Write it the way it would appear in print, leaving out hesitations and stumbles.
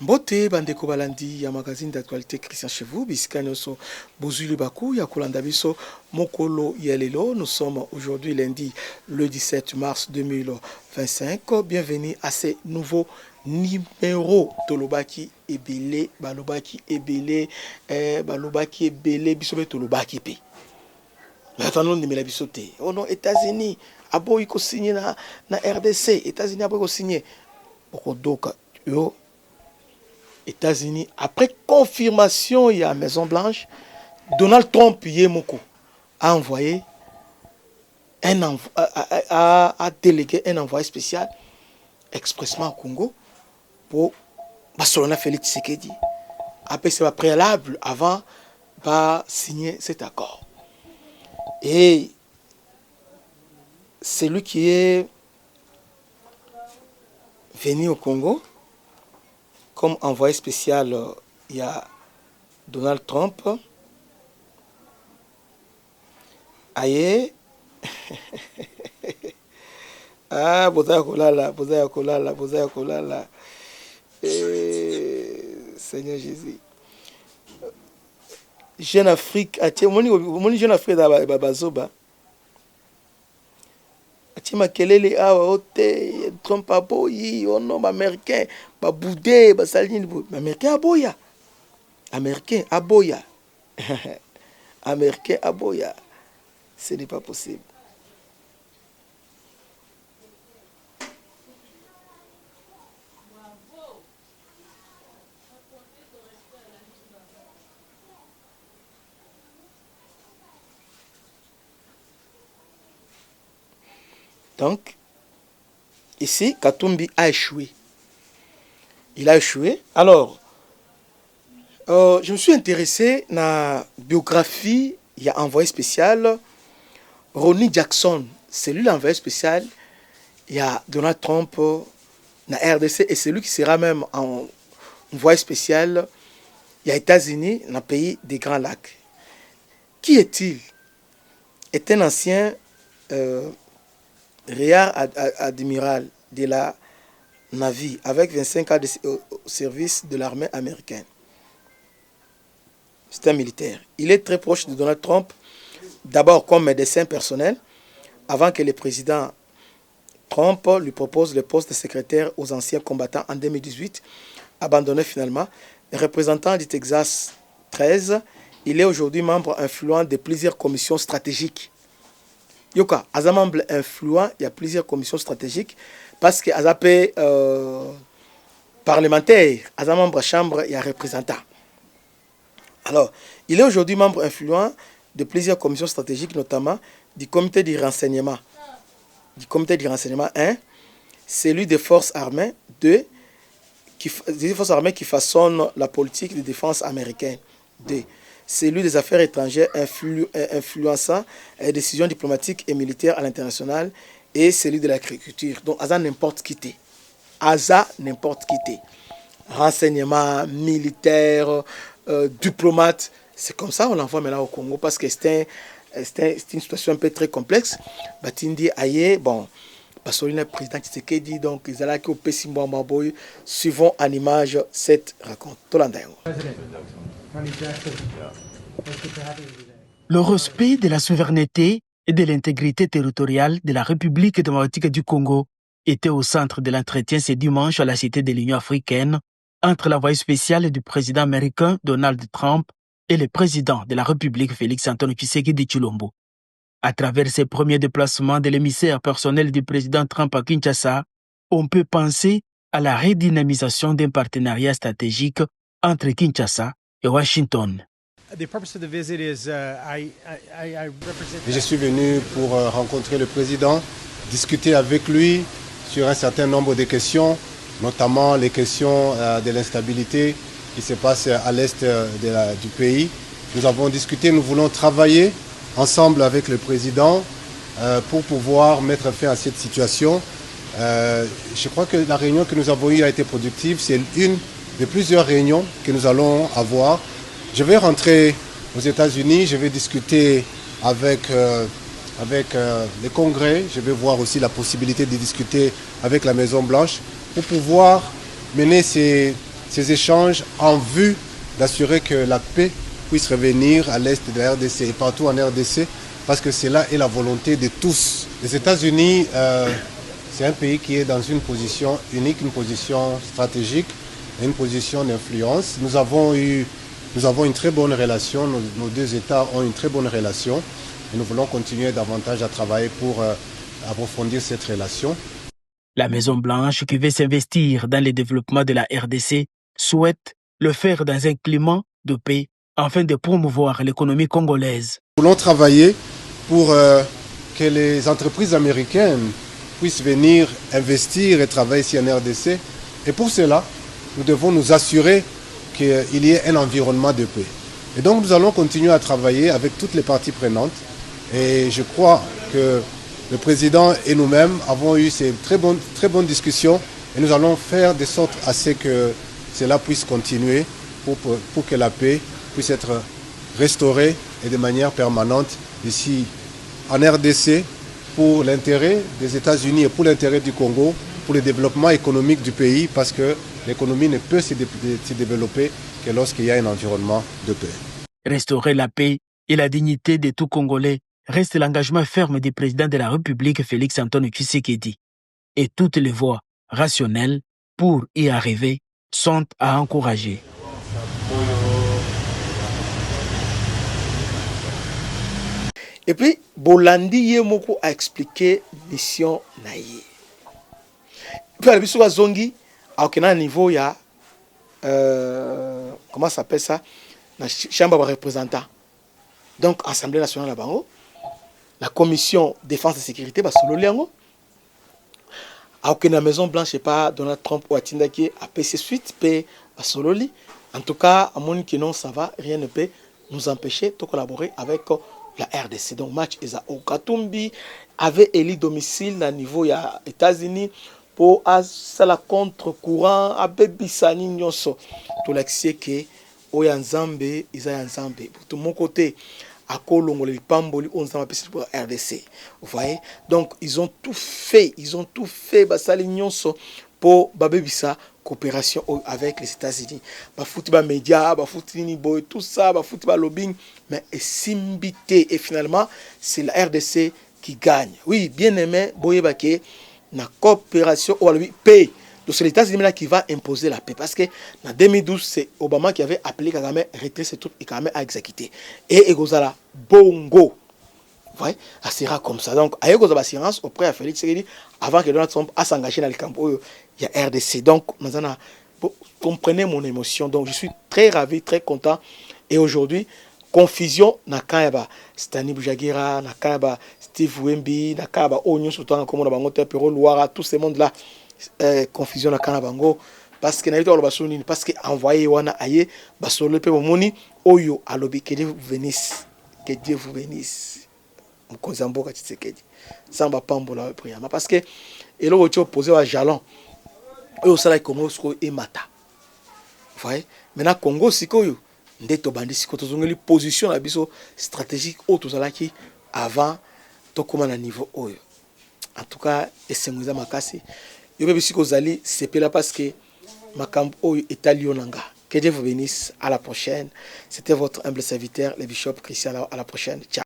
Mbote bandeko balandi ya magazine d'actualité Christian chez vous bisika nyonso bozuli baku ya kolanda biso mokolo ya lelo. Nous sommes aujourd'hui lundi le 17 mars 2025. Bienvenue à ce nouveau numéro Tolobaki ebele balobaki ebele balobaki ebele biso be Tolobaki pe. Mais attendons de me la bisoté. Oh non, États-Unis abo iko signé na RDC, États-Unis abo iko signé. Bokodoka yo États-Unis, après confirmation, il y a Maison Blanche, Donald Trump a envoyé a délégué un envoyé spécial expressement au Congo pour Barcelona Félix Tshisekedi. Après, c'est préalable avant de signer cet accord. Et celui qui est venu au Congo, comme envoyé spécial, il y a Donald Trump. Aïe. Ah, Bozaya Kolala. Seigneur Jésus. Jeune Afrique, mon jeune Afrique d'Abazoba. Atima kelele awa ote Trump aboyi ono américain ba boudé ba salini américain aboya américain aboya américain aboya, ce n'est pas possible. Donc, ici, Katumbi a échoué. Il a échoué. Alors, je me suis intéressé à la biographie. Il y a envoyé spécial Ronnie Jackson. C'est lui l'envoyé spécial. Il y a Donald Trump na RDC et c'est lui qui sera même envoyé spécial. Il y a États-Unis, dans le pays des Grands Lacs. Qui est-il? Est un ancien Rear admiral de la Navy avec 25 ans de service de l'armée américaine. C'est un militaire. Il est très proche de Donald Trump, d'abord comme médecin personnel, avant que le président Trump lui propose le poste de secrétaire aux anciens combattants en 2018, abandonné finalement. Représentant du Texas 13, il est aujourd'hui membre influent de plusieurs commissions stratégiques. Yoka, as un membre influent, il y a plusieurs commissions stratégiques parce que as un parlementaire, as un membre chambre, il y a représentant. Alors, il est aujourd'hui membre influent de plusieurs commissions stratégiques, notamment du comité du renseignement. Du comité du renseignement 1, celui des forces armées 2, des forces armées qui façonnent la politique de défense américaine 2. Celui des affaires étrangères influençant les décisions diplomatiques et militaires à l'international et celui de l'agriculture. Donc, Aza n'importe qui t'es. Aza n'importe qui t'es. Renseignement, militaire, diplomate. C'est comme ça on l'envoie maintenant au Congo parce que c'est une situation un peu très complexe. Batindi Aye, bon, parce que le président Tshisekedi, donc, ils allaient au Pessimbo Maboy, suivons en image cette raconte. Le respect de la souveraineté et de l'intégrité territoriale de la République démocratique du Congo était au centre de l'entretien ce dimanche à la Cité de l'Union africaine entre l'envoyé spécial du président américain Donald Trump et le président de la République Félix-Antoine Tshisekedi Tshilombo. À travers ses premiers déplacements de l'émissaire personnel du président Trump à Kinshasa, on peut penser à la redynamisation d'un partenariat stratégique entre Kinshasa et Washington. Je suis venu pour rencontrer le président, discuter avec lui sur un certain nombre de questions, notamment les questions de l'instabilité qui se passe à l'est du pays. Nous avons discuté, nous voulons travailler ensemble avec le président pour pouvoir mettre fin à cette situation. Je crois que la réunion que nous avons eue a été productive. C'est une de plusieurs réunions que nous allons avoir. Je vais rentrer aux États-Unis, je vais discuter avec le Congrès, je vais voir aussi la possibilité de discuter avec la Maison Blanche pour pouvoir mener ces ces échanges en vue d'assurer que la paix puisse revenir à l'est de la RDC et partout en RDC, parce que cela est la volonté de tous. Les États-Unis, c'est un pays qui est dans une position unique, une position stratégique, une position d'influence. Nous avons une très bonne relation, nos deux États ont une très bonne relation et nous voulons continuer davantage à travailler pour approfondir cette relation. La Maison-Blanche, qui veut s'investir dans le développement de la RDC, souhaite le faire dans un climat de paix afin de promouvoir l'économie congolaise. Nous voulons travailler pour que les entreprises américaines puissent venir investir et travailler ici en RDC. Et pour cela, nous devons nous assurer qu'il y ait un environnement de paix. Et donc nous allons continuer à travailler avec toutes les parties prenantes. Et je crois que le président et nous-mêmes avons eu ces très bonnes discussions et nous allons faire de sorte à ce que cela puisse continuer pour que la paix puisse être restaurée et de manière permanente ici en RDC pour l'intérêt des États-Unis et pour l'intérêt du Congo, pour le développement économique du pays, parce que l'économie ne peut se développer que lorsqu'il y a un environnement de paix. Restaurer la paix et la dignité de tout Congolais reste l'engagement ferme du président de la République, Félix-Antoine Tshisekedi. Et toutes les voies rationnelles pour y arriver sont à encourager. Et puis, Bolandi Yemoko a expliqué mission naïe. Puis, à la Zongi, à aucun niveau, il y a, comment ça s'appelle ça, la chambre de représentants. Donc, Assemblée nationale à Bango, la commission défense et sécurité, bah, solo liango. À aucune Maison Blanche, je sais pas, Donald Trump ou Atindaki, a PC suite, P, bah, solo li. En tout cas, à mon qui non, ça va, rien ne peut nous empêcher de collaborer avec la RDC. Donc, match Eza Okatumbi avait élu domicile à niveau des États-Unis pour la contre-courant à Bebisani Nyonso. Tout l'accès que Oyanzambe, Isayanzambe. De mon côté, à Kolongoli, Pamboli, on s'en appelle pour la RDC. Vous voyez? Donc, ils ont tout fait, Basali Nyonso pour Babebisa. Coopération avec les États-Unis. Bafouti média, bafouti boy, tout ça, bafouti lobbying, mais simbité. Et finalement, c'est la RDC qui gagne. Oui, bien aimé, boye baké, na coopération ou la paix. Donc c'est les États-Unis qui va imposer la paix. Parce que en 2012, c'est Obama qui avait appelé Kagame à retirer ses troupes et Kagame à exécuter. Et Egozala, bongo. Vous voyez, ça sera comme ça. Donc, il y a une assurance auprès de Félix Tshisekedi avant que Donald Trump s'engage dans le camp. Il y a RDC. Donc, comprenez mon émotion. Donc, je suis très ravi, très content. Et aujourd'hui, confusion, Nakayaba, Stani Boujagira, Nakayaba, Steve Wemby, Nakayaba, Onyo, Soutan, Komoda Bangote, Pero Loara, tous ces mondes-là, confusion Nakayaba Bango. Parce que Naïto Albasouni, parce que envoyé Wana Aye, Basolo Pemomoni, Oyo, Alobi, que Dieu vous bénisse. Que Dieu vous bénisse. Mkozamboka Tshisekedi samba pambola prière parce que et là tu opposé à jalon et au sala Congo et mata vous voyez maintenant Congo sikoyo ndeto bandi siko tozongeli position na biso stratégique auto zalaki avant to koma na niveau oyo en tout cas esengoza makasi yo be siko zali c'est là parce que makambo oyo etalionanga. Que Dieu vous bénisse, à la prochaine. C'était votre humble serviteur le bishop Christian, à la prochaine. Ciao.